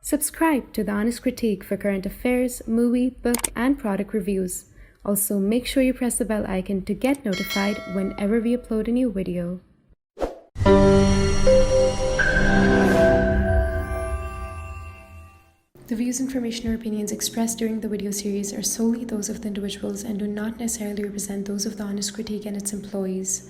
Subscribe to The Honest Critique for current affairs, movie, book, and product reviews. Also, make sure you press the bell icon to get notified whenever we upload a new video. The views, information, or opinions expressed during the video series are solely those of the individuals and do not necessarily represent those of The Honest Critique and its employees.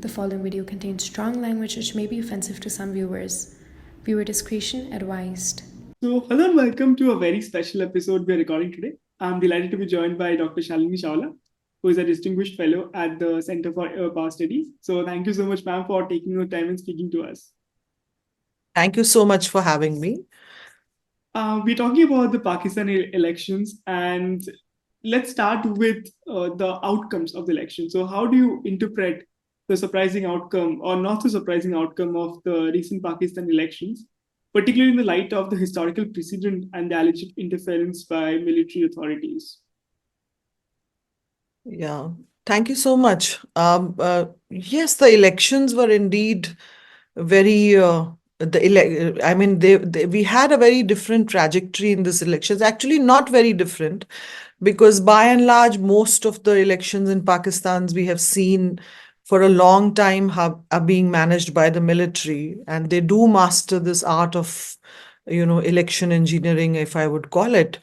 The following video contains strong language which may be offensive to some viewers. Viewer discretion advised. So, hello and welcome to a very special episode we're recording today. I'm delighted to be joined by Dr. Shalini Chawla, who is a distinguished fellow at the Center for Power Studies. So, thank you so much, ma'am, for taking your time and speaking to us. Thank you so much for having me. We're talking about the Pakistani elections, and let's start with the outcomes of the election. So, how do you interpret the surprising outcome or not so surprising outcome of the recent Pakistan elections, particularly in the light of the historical precedent and the alleged interference by military authorities? Yeah, thank you so much. Yes, the elections were indeed very. We had a very different trajectory in this elections. Actually, not very different, because by and large, most of the elections in Pakistan we have seen for a long time are being managed by the military, and they do master this art of, election engineering, if I would call it.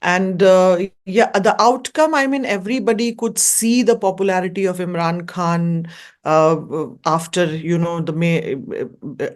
And the outcome, I mean, everybody could see the popularity of Imran Khan after,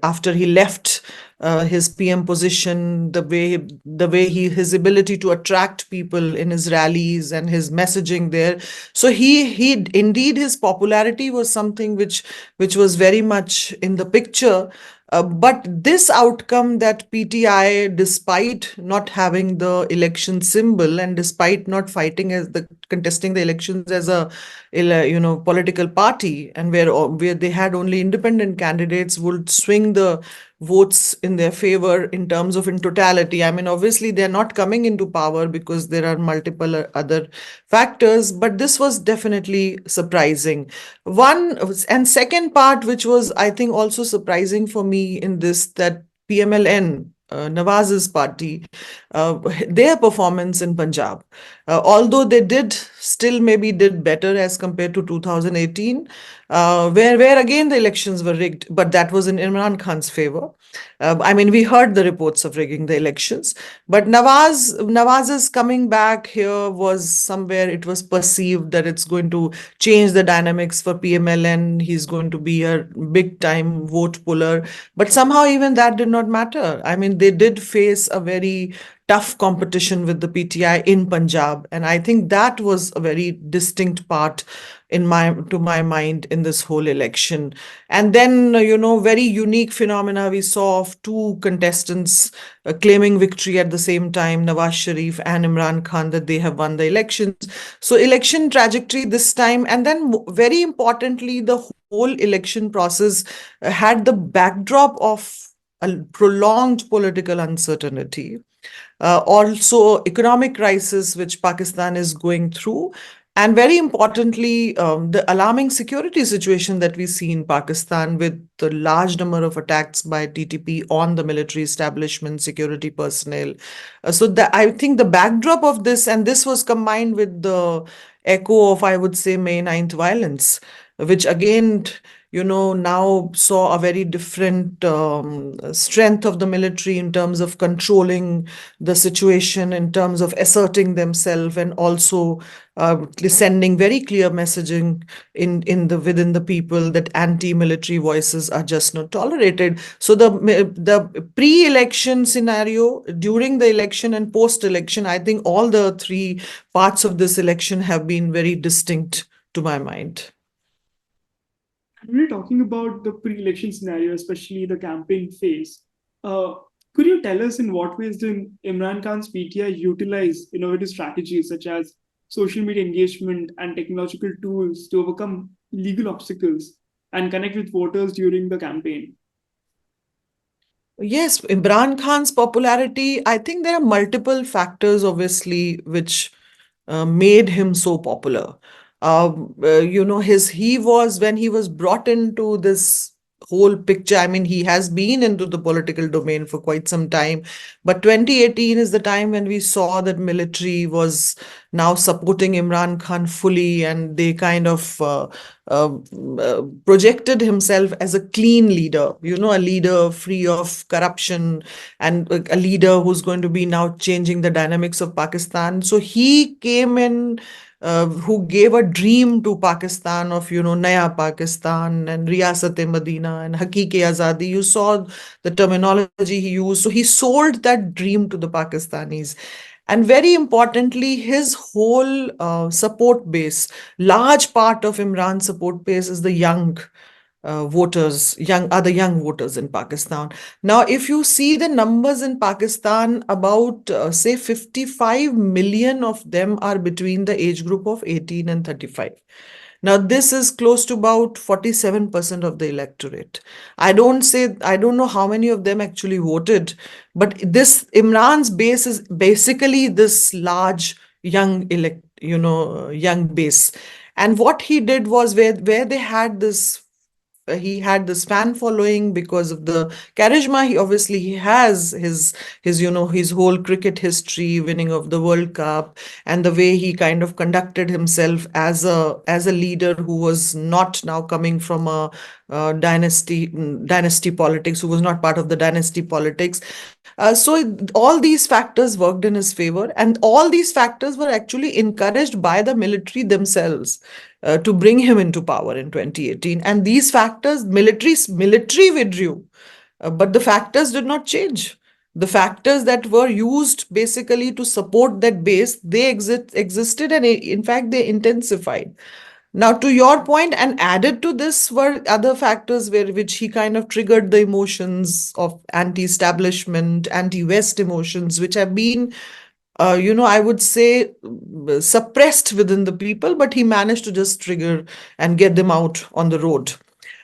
after he left his PM position, his ability to attract people in his rallies and his messaging there. So he indeed, his popularity was something which was very much in the picture. But this outcome, that PTI, despite not having the election symbol and despite not fighting as the contesting the elections as a political party, and where they had only independent candidates, would swing the votes in their favor in terms of in totality. I mean, obviously they're not coming into power because there are multiple other factors, but this was definitely surprising. One and second part, which was, I think, also surprising for me in this, that PMLN, Nawaz's party, their performance in Punjab, although they maybe did better as compared to 2018, where again the elections were rigged, but that was in Imran Khan's favor. I mean, we heard the reports of rigging the elections, but Nawaz's coming back here was somewhere, it was perceived that it's going to change the dynamics for PMLN. He's going to be a big time vote puller, but somehow even that did not matter. I mean, they did face a very tough competition with the PTI in Punjab, and I think that was a very distinct part to my mind in this whole election. And then, very unique phenomena we saw of two contestants claiming victory at the same time, Nawaz Sharif and Imran Khan, that they have won the elections. So election trajectory this time, and then very importantly, the whole election process had the backdrop of a prolonged political uncertainty, also economic crisis which Pakistan is going through, and very importantly, the alarming security situation that we see in Pakistan, with the large number of attacks by TTP on the military establishment, security personnel. I think the backdrop of this, and this was combined with the echo of, I would say, May 9th violence, which again, now saw a very different strength of the military in terms of controlling the situation, in terms of asserting themselves, and also sending very clear messaging within the people that anti-military voices are just not tolerated. So the pre-election scenario, during the election, and post-election, I think all the three parts of this election have been very distinct to my mind. When you're talking about the pre-election scenario, especially the campaign phase, could you tell us in what ways did Imran Khan's PTI utilize innovative strategies such as social media engagement and technological tools to overcome legal obstacles and connect with voters during the campaign? Yes, Imran Khan's popularity, I think there are multiple factors, obviously, which made him so popular. He was, when he was brought into this whole picture. I mean, he has been into the political domain for quite some time, but 2018 is the time when we saw that military was now supporting Imran Khan fully, and they kind of uh, projected himself as a clean leader, a leader free of corruption, and a leader who's going to be now changing the dynamics of Pakistan. So he came in, who gave a dream to Pakistan of, Naya Pakistan and Riyasat-e Madina and Haqiq-e Azadi. You saw the terminology he used. So he sold that dream to the Pakistanis. And very importantly, his whole support base, large part of Imran's support base is the young young voters in Pakistan. Now, if you see the numbers in Pakistan, about say 55 million of them are between the age group of 18 and 35. Now, this is close to about 47% of the electorate. I don't know how many of them actually voted, but this Imran's base is basically this large young base. And what he did was, where they had this he had this fan following because of the charisma. He has his whole cricket history, winning of the World Cup, and the way he kind of conducted himself as a leader who was not now coming from a dynasty politics, who was not part of the dynasty politics. All these factors worked in his favor, and all these factors were actually encouraged by the military themselves to bring him into power in 2018. And these factors, military withdrew, but the factors did not change. The factors that were used basically to support that base, they existed, and in fact they intensified. Now, to your point, and added to this were other factors which he kind of triggered the emotions of anti-establishment, anti-West emotions, which have been, I would say, suppressed within the people, but he managed to just trigger and get them out on the road.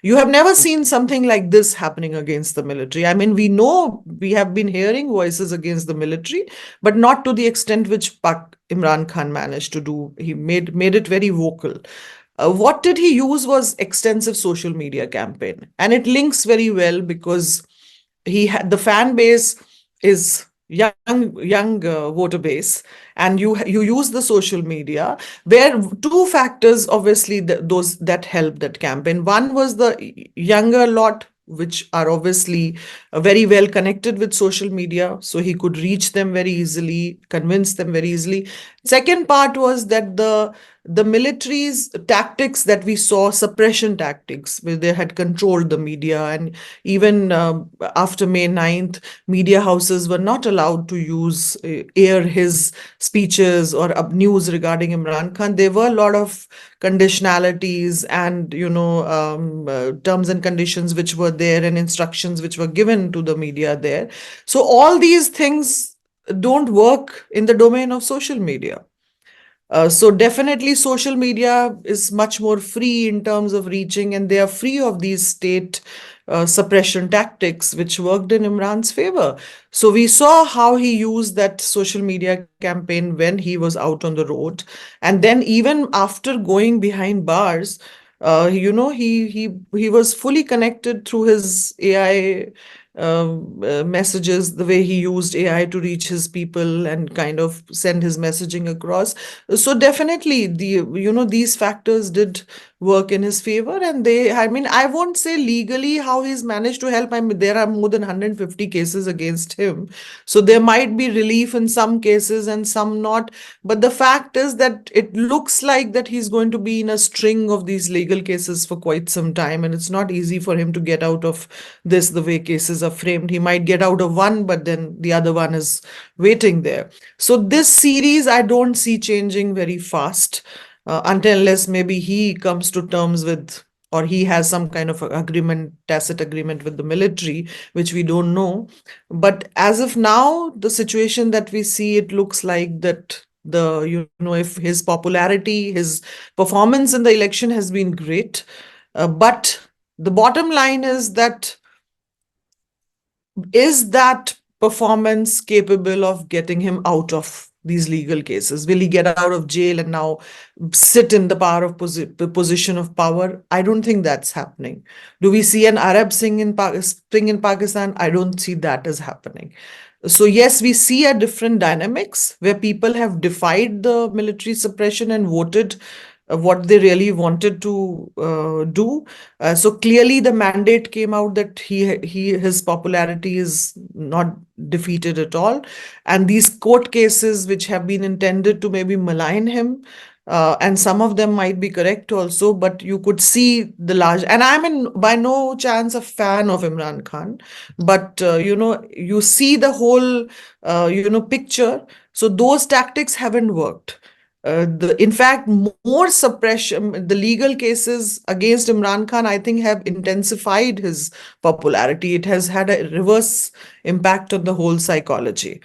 You have never seen something like this happening against the military. I mean, we have been hearing voices against the military, but not to the extent which Imran Khan managed to do. He made it very vocal. What did he use was extensive social media campaign, and it links very well because he had the fan base is young voter base, and you use the social media, where two factors obviously those that helped that campaign. One was the younger lot, which are obviously very well connected with social media, so he could reach them very easily, convince them very easily. Second part was that the military's tactics that we saw, suppression tactics, where they had controlled the media, and even after May 9th, media houses were not allowed to air his speeches or news regarding Imran Khan. There were a lot of conditionalities and terms and conditions which were there, and instructions which were given to the media there. So all these things don't work in the domain of social media. So definitely social media is much more free in terms of reaching, and they are free of these state suppression tactics, which worked in Imran's favor. So we saw how he used that social media campaign when he was out on the road. And then even after going behind bars, he was fully connected through his AI messages, the way he used AI to reach his people and kind of send his messaging across. So definitely these factors did work in his favor, and I won't say legally how he's managed to help. I mean, there are more than 150 cases against him, so there might be relief in some cases and some not. But the fact is that it looks like that he's going to be in a string of these legal cases for quite some time, and it's not easy for him to get out of this the way cases are framed. He might get out of one, but then the other one is waiting there. So this series I don't see changing very fast, until unless maybe he comes to terms with, or he has some kind of tacit agreement with the military, which we don't know. But as of now, the situation that we see, it looks like that if his popularity, his performance in the election has been great, but the bottom line is that performance capable of getting him out of these legal cases? Will he get out of jail and now sit in the position of power? I don't think that's happening. Do we see an Arab Spring in Pakistan? I don't see that as happening. So yes, we see a different dynamics where people have defied the military suppression and voted what they really wanted to do. So clearly, the mandate came out that his popularity is not defeated at all, and these court cases which have been intended to maybe malign him. And some of them might be correct also, but you could see the large. And I'm by no chance a fan of Imran Khan, but you see the whole picture. So those tactics haven't worked. In fact, more suppression, the legal cases against Imran Khan, I think, have intensified his popularity. It has had a reverse impact on the whole psychology.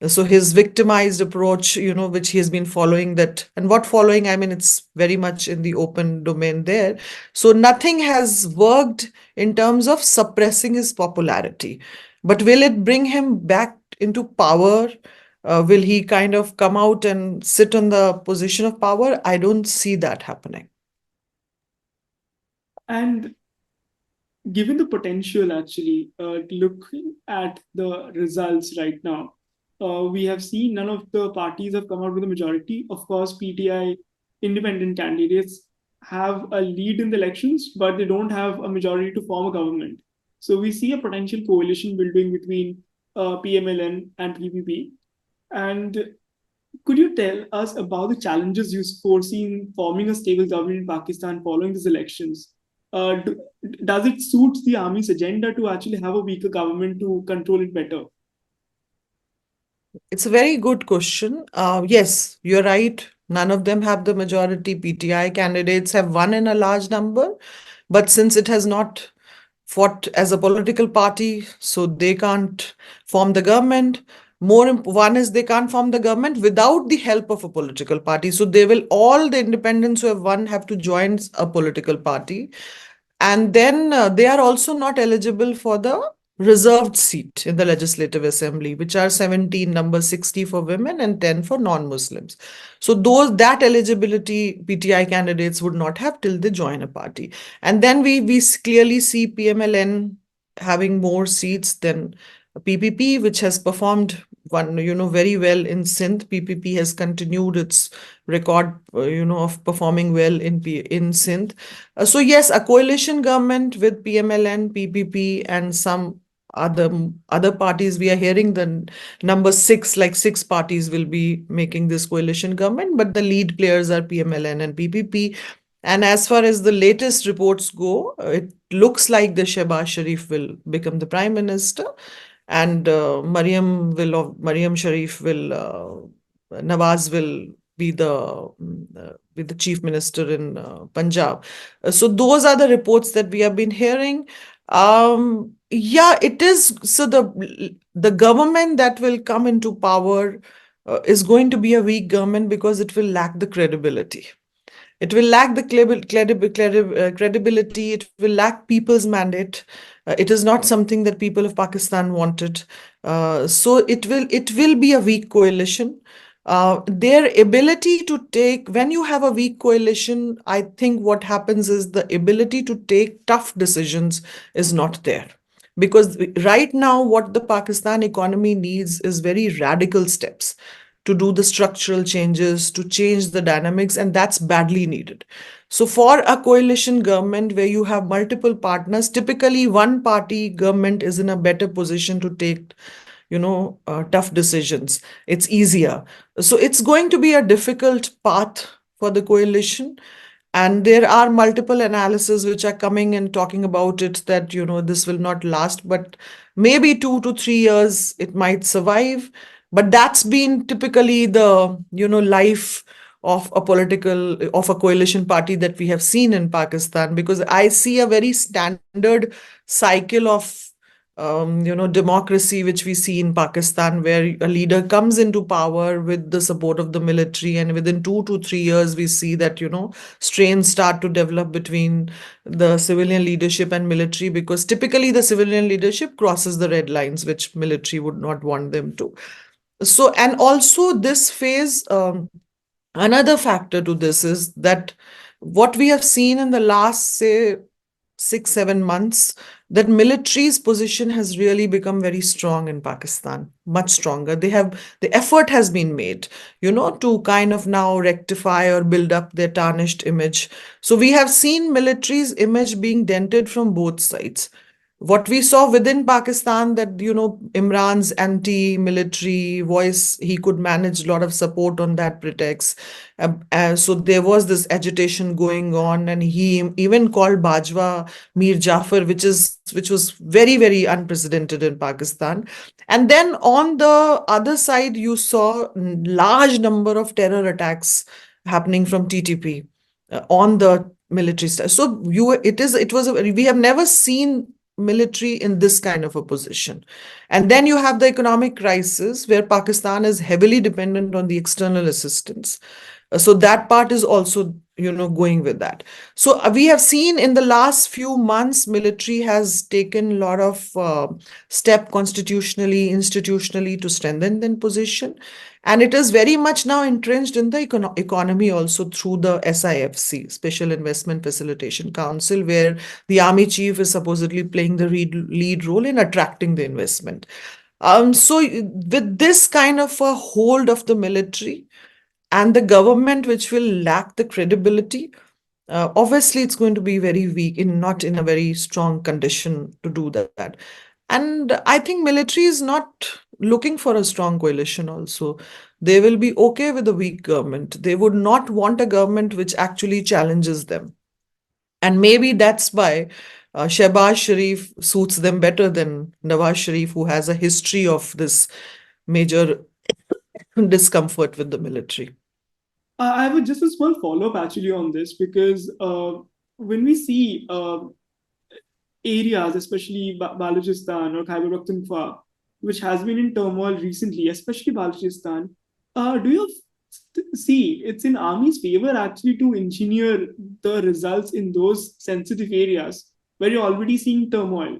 So his victimized approach, which he has been following that, and what following, I mean, it's very much in the open domain there. So nothing has worked in terms of suppressing his popularity. But will it bring him back into power? Will he kind of come out and sit on the position of power? I don't see that happening. And given the potential, actually, looking at the results right now, we have seen none of the parties have come out with a majority. Of course, PTI independent candidates have a lead in the elections, but they don't have a majority to form a government. So we see a potential coalition building between PMLN and PPP. And could you tell us about the challenges you foresee in forming a stable government in Pakistan following these elections? Does it suit the army's agenda to actually have a weaker government to control it better? It's a very good question. Yes, you're right. None of them have the majority. PTI candidates have won in a large number, but since it has not fought as a political party, so they can't form the government. One is they can't form the government without the help of a political party. So all the independents who have won have to join a political party. And then they are also not eligible for the reserved seat in the Legislative Assembly, which are 17, number 60 for women and 10 for non-Muslims. So that eligibility PTI candidates would not have till they join a party. And then we clearly see PMLN having more seats than PPP, which has performed very well in Sindh. PPP has continued its record, of performing well in Sindh. So yes, a coalition government with PMLN, PPP, and some other parties. We are hearing the number six, like six parties will be making this coalition government, but the lead players are PMLN and PPP. And as far as the latest reports go, it looks like the Shehbaz Sharif will become the prime minister, and Maryam Sharif Nawaz will be the chief minister in Punjab. So those are the reports that we have been hearing. Yeah, it is. So the government that will come into power is going to be a weak government because it will lack the credibility. It will lack the credibility. It will lack people's mandate. It is not something that people of Pakistan wanted. So it will be a weak coalition. Their ability to take, when you have a weak coalition, I think what happens is the ability to take tough decisions is not there. Because right now, what the Pakistan economy needs is very radical steps to do the structural changes, to change the dynamics, and that's badly needed. So for a coalition government where you have multiple partners, typically one party government is in a better position to take tough decisions. It's easier. So it's going to be a difficult path for the coalition. And there are multiple analyses which are coming and talking about it that, this will not last, but maybe 2 to 3 years it might survive. But that's been typically the, life of a coalition party that we have seen in Pakistan, because I see a very standard cycle of democracy, which we see in Pakistan, where a leader comes into power with the support of the military, and within 2 to 3 years, we see that, strains start to develop between the civilian leadership and military, because typically the civilian leadership crosses the red lines, which military would not want them to. So, and also this phase, another factor to this is that what we have seen in the last, say, 6, 7 months, that military's position has really become very strong in Pakistan, much stronger. The effort has been made, to kind of now rectify or build up their tarnished image. So we have seen military's image being dented from both sides. What we saw within Pakistan, that Imran's anti-military voice, he could manage a lot of support on that pretext. So there was this agitation going on, and he even called Bajwa Mir Jafar, which was very, very unprecedented in Pakistan. And then on the other side, you saw large number of terror attacks happening from TTP on the military side. So we have never seen military in this kind of a position. And then you have the economic crisis where Pakistan is heavily dependent on the external assistance. So that part is also, going with that. So we have seen in the last few months, military has taken a lot of step constitutionally, institutionally to strengthen their position. And it is very much now entrenched in the economy also through the SIFC, Special Investment Facilitation Council, where the army chief is supposedly playing the lead role in attracting the investment. So with this kind of a hold of the military and the government, which will lack the credibility, obviously it's going to be very weak, not in a very strong condition to do that. And I think military is not looking for a strong coalition also. They will be okay with a weak government. They would not want a government which actually challenges them. And maybe that's why Shehbaz Sharif suits them better than Nawaz Sharif, who has a history of this major discomfort with the military. I have just a small follow-up actually on this, because when we see areas, especially Balochistan or Khyber Pakhtunkhwa, which has been in turmoil recently, especially Balochistan, do you see it's in army's favor actually to engineer the results in those sensitive areas where you're already seeing turmoil?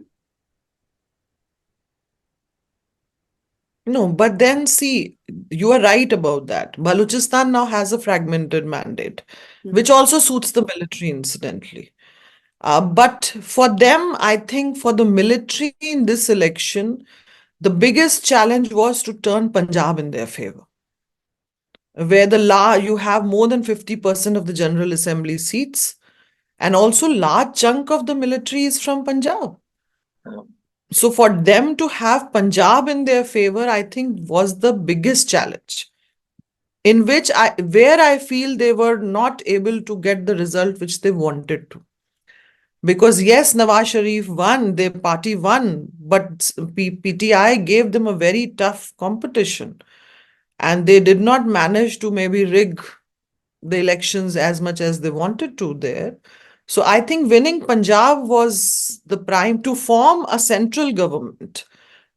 No, but then see, you are right about that. Balochistan now has a fragmented mandate, which also suits the military, incidentally. But for them, I think for the military in this election, the biggest challenge was to turn Punjab in their favor, where you have more than 50% of the General Assembly seats, and also large chunk of the military is from Punjab. So for them to have Punjab in their favor, I think was the biggest challenge, in which where I feel they were not able to get the result which they wanted to. Because yes, Nawaz Sharif won, their party won, but PTI gave them a very tough competition, and they did not manage to maybe rig the elections as much as they wanted to there. So I think winning Punjab was the prime to form a central government.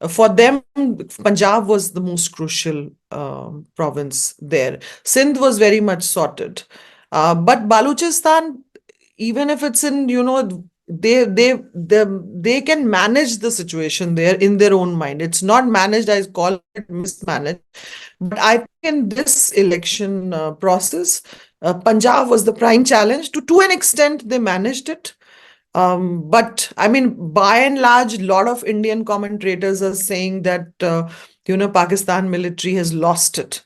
For them, Punjab was the most crucial province there. Sindh was very much sorted. But Balochistan, even if it's in, they can manage the situation there in their own mind. It's not managed, I call it mismanaged. But I think in this election process, Punjab was the prime challenge. To an extent, they managed it. But I mean, by and large, a lot of Indian commentators are saying that, Pakistan military has lost it.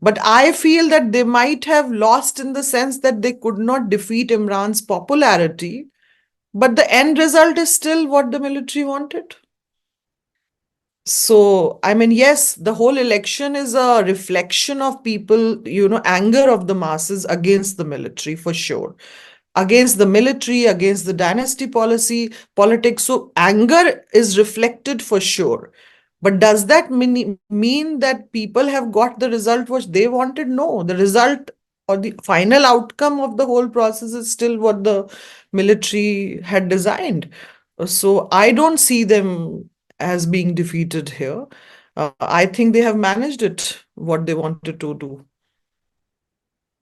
But I feel that they might have lost in the sense that they could not defeat Imran's popularity. But the end result is still what the military wanted. So, I mean, yes, the whole election is a reflection of people, anger of the masses against the military for sure. Against the military, against the dynasty politics. So, anger is reflected for sure. But does that mean that people have got the result which they wanted? No, the result or the final outcome of the whole process is still what the military had designed. So I don't see them as being defeated here. I think they have managed it what they wanted to do.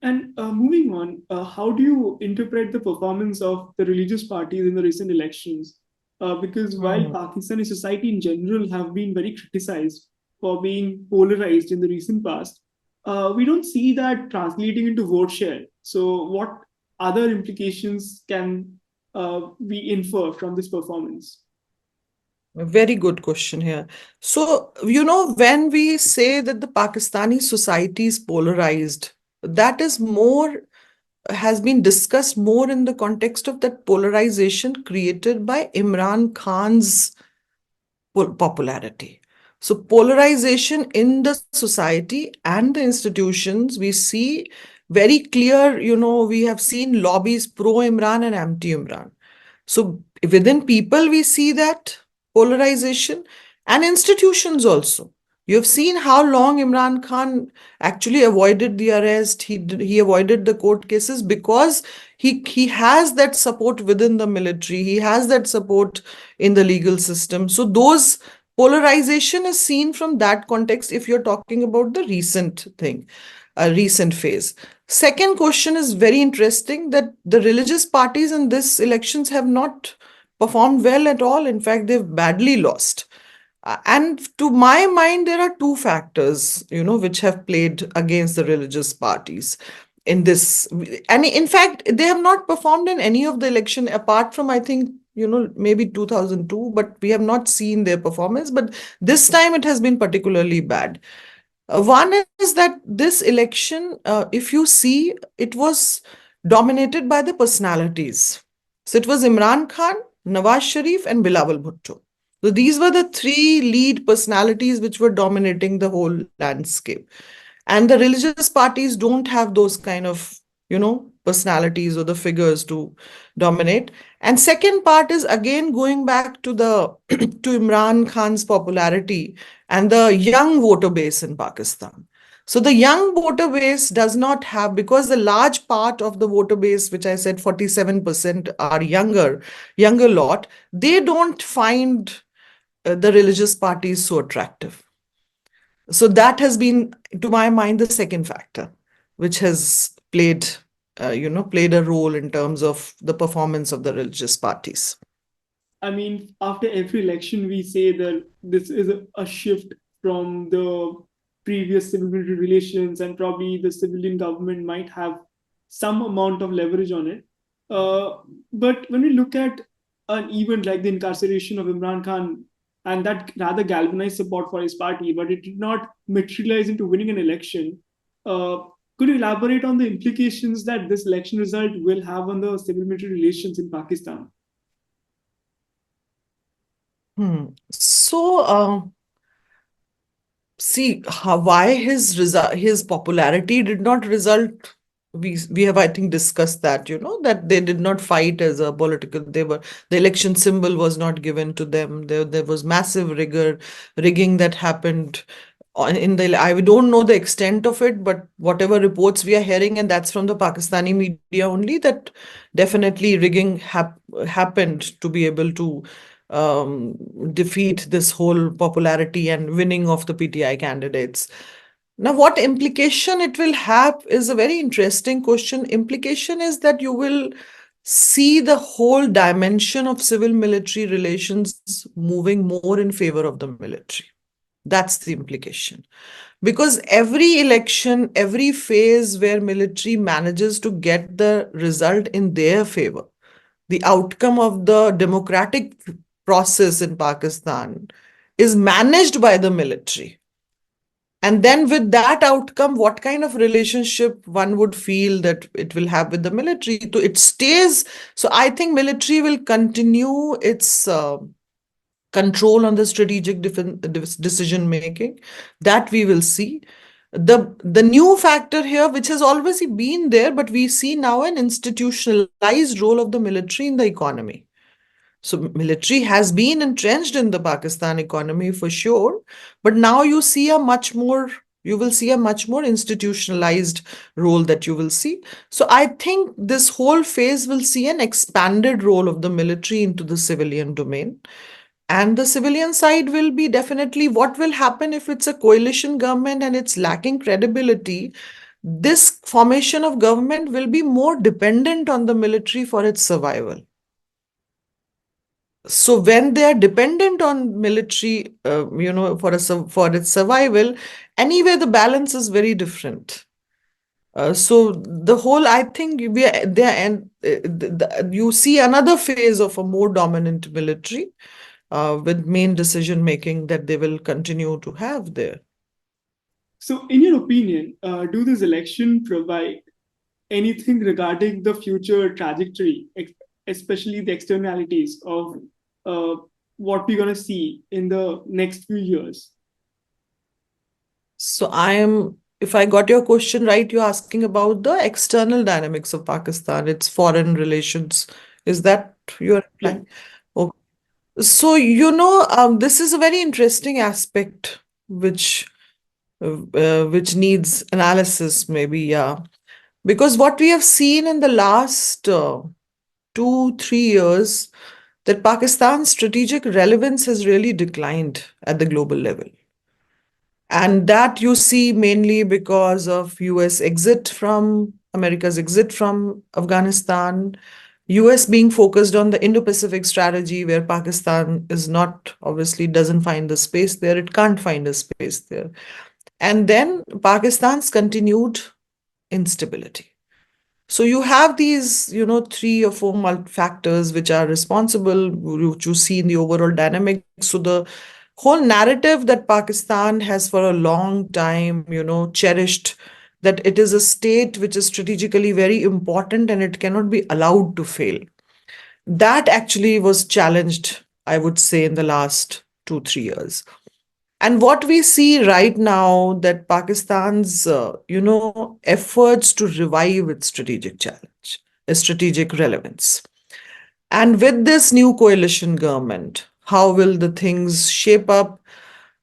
And moving on, how do you interpret the performance of the religious parties in the recent elections? Because while Mm. Pakistani society in general have been very criticized for being polarized in the recent past, we don't see that translating into vote share. So, what other implications can we infer from this performance? A very good question here. So, when we say that the Pakistani society is polarized, that is more has been discussed more in the context of that polarization created by Imran Khan's popularity. So, polarization in the society and the institutions, we see very clear, we have seen lobbies pro Imran and anti Imran. So, within people, we see that polarization and institutions also. You have seen how long Imran Khan actually avoided the arrest. He avoided the court cases because he has that support within the military. He has that support in the legal system. So those polarization is seen from that context if you're talking about the recent thing, a recent phase. Second question is very interesting that the religious parties in this elections have not performed well at all. In fact, they've badly lost. And to my mind, there are two factors, which have played against the religious parties in this. And in fact, they have not performed in any of the election apart from, I think, maybe 2002, but we have not seen their performance. But this time it has been particularly bad. One is that this election, if you see, it was dominated by the personalities. So it was Imran Khan, Nawaz Sharif, and Bilawal Bhutto. So these were the three lead personalities which were dominating the whole landscape. And the religious parties don't have those kind of, personalities or the figures to dominate. And second part is again going back to the to Imran Khan's popularity and the young voter base in Pakistan. So the young voter base does not have, because the large part of the voter base, which I said 47% are younger lot, they don't find the religious parties so attractive. So that has been, to my mind, the second factor, which has played a role in terms of the performance of the religious parties. I mean, after every election, we say that this is a shift from the previous civil military relations, and probably the civilian government might have some amount of leverage on it. But when we look at an event like the incarceration of Imran Khan, and that rather galvanized support for his party, but it did not materialize into winning an election. Uh, could you elaborate on the implications that this election result will have on the civil military relations in Pakistan? So, see why his popularity did not result. We have, I think, discussed that, that they did not fight as a political. The election symbol was not given to them. There was massive rigging that happened. I don't know the extent of it, but whatever reports we are hearing, and that's from the Pakistani media only, that definitely rigging happened to be able to defeat this whole popularity and winning of the PTI candidates. Now, what implication it will have is a very interesting question. Implication is that you will see the whole dimension of civil military relations moving more in favor of the military. That's the implication. Because every election, every phase where military manages to get the result in their favor, the outcome of the democratic process in Pakistan is managed by the military. And then with that outcome, what kind of relationship one would feel that it will have with the military? So it stays. So I think military will continue its control on the strategic decision making. That we will see. The new factor here, which has always been there, but we see now an institutionalized role of the military in the economy. So military has been entrenched in the Pakistan economy for sure, but now you will see a much more institutionalized role that you will see. So I think this whole phase will see an expanded role of the military into the civilian domain. And the civilian side will be definitely what will happen if it's a coalition government and it's lacking credibility. This formation of government will be more dependent on the military for its survival. So when they are dependent on military, for its survival, anyway, the balance is very different. So the whole, I think we are there, and you see another phase of a more dominant military with main decision making that they will continue to have there. So, in your opinion, do this election provide anything regarding the future trajectory, especially the externalities of uh, what we're going to see in the next few years? So if I got your question right, you're asking about the external dynamics of Pakistan, its foreign relations. Is that your Yeah. reply? Okay. So, this is a very interesting aspect which needs analysis, maybe, yeah. Because what we have seen in the last 2, 3 years, that Pakistan's strategic relevance has really declined at the global level. And that you see mainly because of America's exit from Afghanistan, US being focused on the Indo-Pacific strategy, where Pakistan is not, obviously doesn't find the space there, it can't find a space there. And then Pakistan's continued instability. So you have these, 3 or 4 factors which are responsible, which you see in the overall dynamic. So the whole narrative that Pakistan has for a long time, cherished, that it is a state which is strategically very important and it cannot be allowed to fail. That actually was challenged, I would say, in the last 2, 3 years. And what we see right now, that Pakistan's, efforts to revive its strategic challenge, its strategic relevance. And with this new coalition government, how will the things shape up?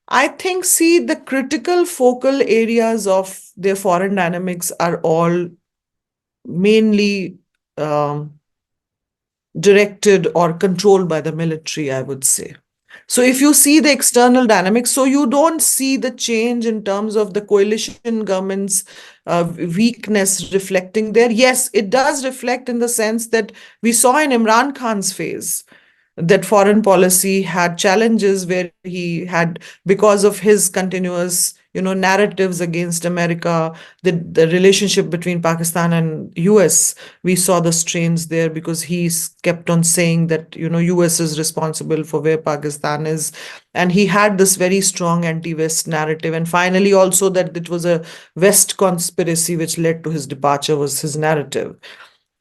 I think, see, the critical focal areas of their foreign dynamics are all mainly um, directed or controlled by the military, I would say. So if you see the external dynamics, so you don't see the change in terms of the coalition government's weakness reflecting there. Yes, it does reflect in the sense that we saw in Imran Khan's phase that foreign policy had challenges where he had, because of his continuous, narratives against America, the relationship between Pakistan and US, we saw the strains there because he kept on saying that, US is responsible for where Pakistan is. And he had this very strong anti-West narrative. And finally, also that it was a West conspiracy which led to his departure was his narrative.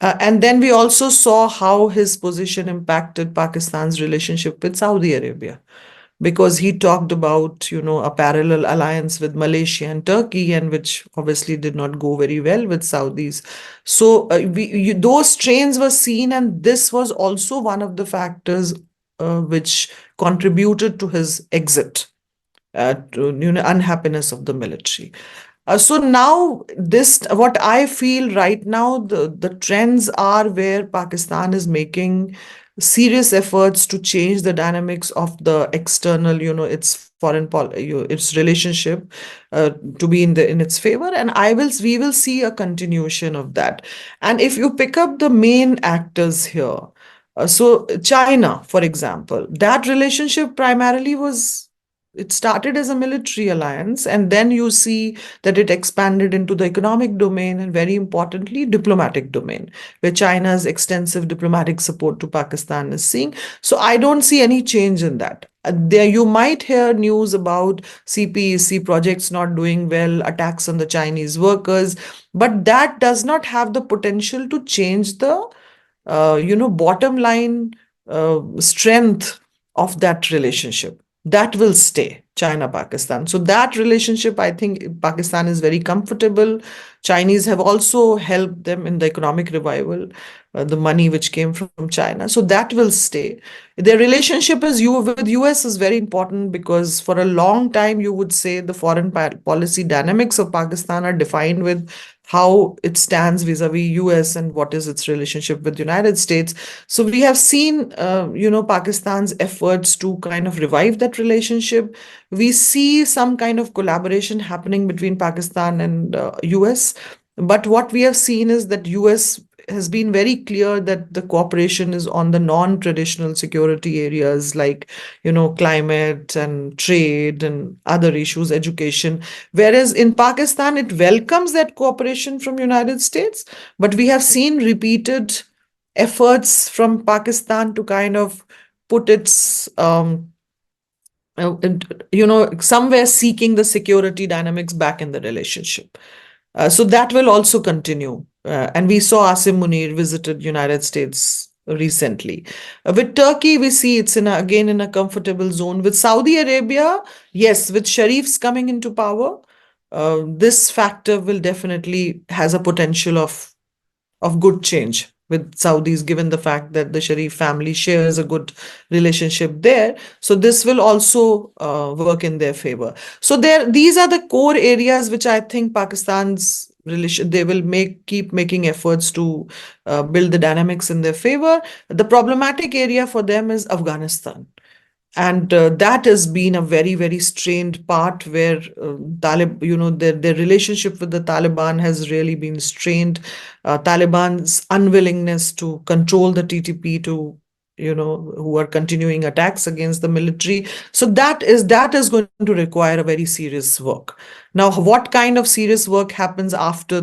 And then we also saw how his position impacted Pakistan's relationship with Saudi Arabia, because he talked about, a parallel alliance with Malaysia and Turkey, and which obviously did not go very well with Saudis. So those strains were seen, and this was also one of the factors which contributed to his exit, to, unhappiness of the military. So now this, what I feel right now, the trends are where Pakistan is making serious efforts to change the dynamics of the external, its its relationship to be in its favor, and we will see a continuation of that. And if you pick up the main actors here, so China, for example, that relationship primarily was, it started as a military alliance, and then you see that it expanded into the economic domain and, very importantly, diplomatic domain, where China's extensive diplomatic support to Pakistan is seeing. So I don't see any change in that. There you might hear news about CPEC projects not doing well, attacks on the Chinese workers, but that does not have the potential to change the bottom line strength of that relationship. That will stay, China Pakistan. So that relationship, I think Pakistan is very comfortable. Chinese have also helped them in the economic revival, the money which came from China. So that will stay. Their relationship with US is very important, because for a long time you would say the foreign policy dynamics of Pakistan are defined with how it stands vis-a-vis US and what is its relationship with the United States. So we have seen, Pakistan's efforts to kind of revive that relationship. We see some kind of collaboration happening between Pakistan and US. But what we have seen is that US has been very clear that the cooperation is on the non-traditional security areas like, climate and trade and other issues, education. Whereas in Pakistan, it welcomes that cooperation from United States, but we have seen repeated efforts from Pakistan to kind of put its somewhere seeking the security dynamics back in the relationship. So that will also continue. And we saw Asim Munir visited United States recently. With Turkey, we see it's again in a comfortable zone. With Saudi Arabia, yes, with Sharifs coming into power, this factor will definitely has a potential of good change with Saudis, given the fact that the Sharif family shares a good relationship there. So this will also work in their favor. So these are the core areas which I think Pakistan's relation they will keep making efforts to build the dynamics in their favor. The problematic area for them is Afghanistan. And that has been a very, very strained part where their relationship with the Taliban has really been strained. Taliban's unwillingness to control the TTP to, who are continuing attacks against the military. So that is going to require a very serious work. Now, what kind of serious work happens after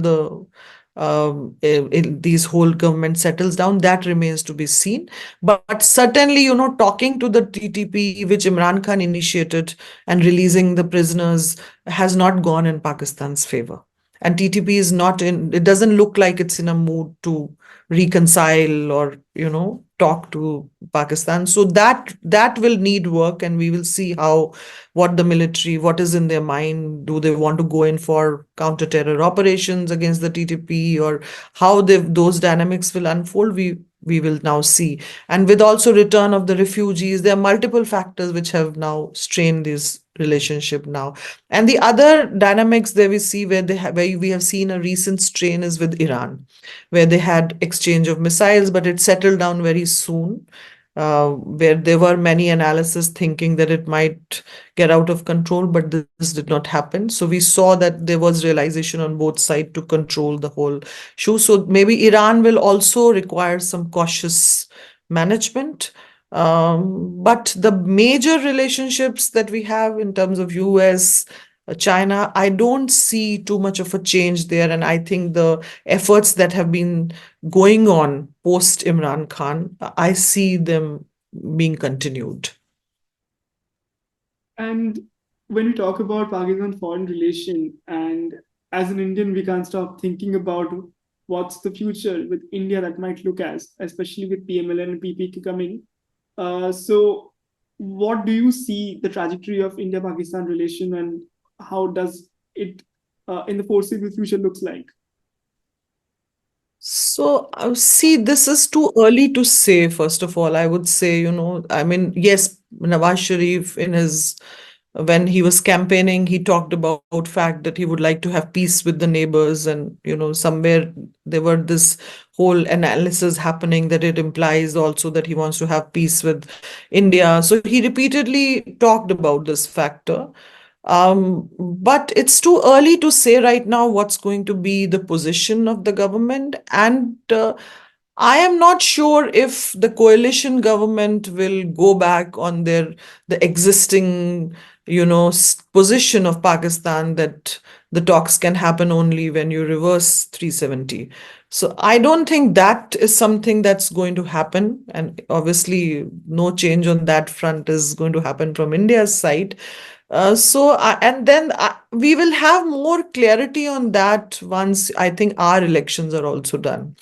these whole government settles down, that remains to be seen. But certainly, talking to the TTP, which Imran Khan initiated, and releasing the prisoners has not gone in Pakistan's favor. And TTP is not it doesn't look like it's in a mood to reconcile or, talk to Pakistan. So that will need work, and we will see what the military, what is in their mind. Do they want to go in for counter-terror operations against the TTP, or how those dynamics will unfold? We will now see. And with also return of the refugees, there are multiple factors which have now strained this relationship now. And the other dynamics that we see where we have seen a recent strain is with Iran, where they had exchange of missiles, but it settled down very soon. Where there were many analysis thinking that it might get out of control, but this did not happen. So we saw that there was realization on both sides to control the whole issue. So maybe Iran will also require some cautious management. But the major relationships that we have in terms of US, China, I don't see too much of a change there. And I think the efforts that have been going on post Imran Khan, I see them being continued. And when we talk about Pakistan foreign relation, and as an Indian, we can't stop thinking about what's the future with India that might look as, especially with PML and PPK coming. So what do you see the trajectory of India-Pakistan relation, and how does it in the foreseeable future looks like? So, see, this is too early to say, first of all. I would say, I mean, yes, Nawaz Sharif when he was campaigning, he talked about fact that he would like to have peace with the neighbors, and somewhere there were this whole analysis happening that it implies also that he wants to have peace with India. So he repeatedly talked about this factor. But it's too early to say right now what's going to be the position of the government. And I am not sure if the coalition government will go back on the existing, position of Pakistan that the talks can happen only when you reverse 370. So I don't think that is something that's going to happen. And obviously, no change on that front is going to happen from India's side. And then we will have more clarity on that once I think our elections are also done.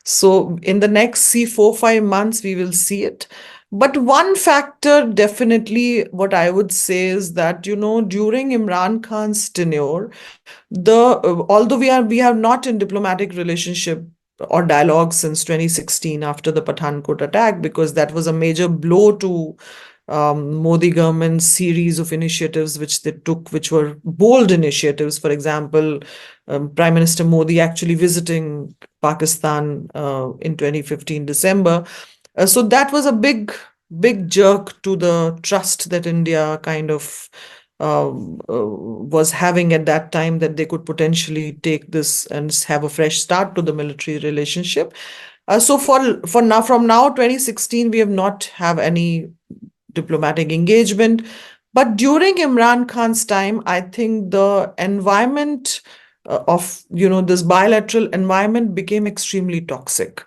So in the next 4-5 months, we will see it. But one factor, definitely, what I would say is that, during Imran Khan's tenure, although we have not in diplomatic relationship or dialogue since 2016 after the Pathankot attack, because that was a major blow to Modi government's series of initiatives which they took, which were bold initiatives. For example, Prime Minister Modi actually visiting Pakistan in 2015 December. So that was a big jerk to the trust that India kind of was having at that time, that they could potentially take this and have a fresh start to the military relationship. So for now, from now 2016, we have not have any diplomatic engagement. But during Imran Khan's time, I think the environment of this bilateral environment became extremely toxic,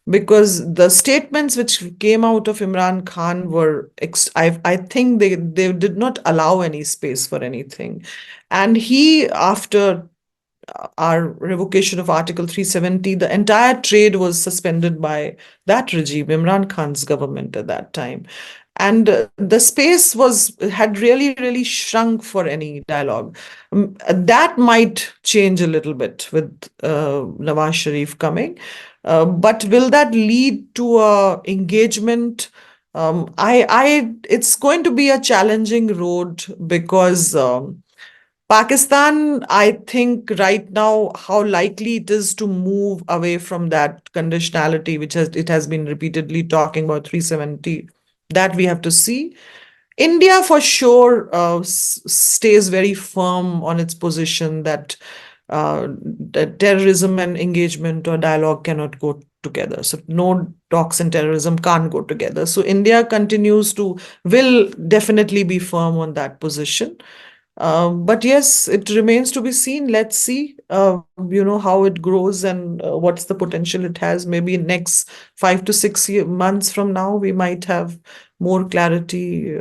because the statements which came out of Imran Khan were, I think they did not allow any space for anything. And he, after our revocation of Article 370, the entire trade was suspended by that regime, Imran Khan's government at that time. And the space had really shrunk for any dialogue. That might change a little bit with Nawaz Sharif coming. But will that lead to a engagement? It's going to be a challenging road, because Pakistan, I think right now, how likely it is to move away from that conditionality, which it has been repeatedly talking about 370, that we have to see. India, for sure, stays very firm on its position that terrorism and engagement or dialogue cannot go together. So no talks and terrorism can't go together. So India will definitely be firm on that position. But yes, it remains to be seen. Let's see, how it grows, and what's the potential it has. Maybe next 5 to 6 months from now, we might have more clarity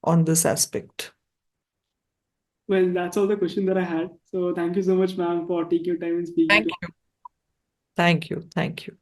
on this aspect. Well, that's all the question that I had. So thank you so much, ma'am, for taking your time and speaking Thank to us. you. Thank you. Thank you.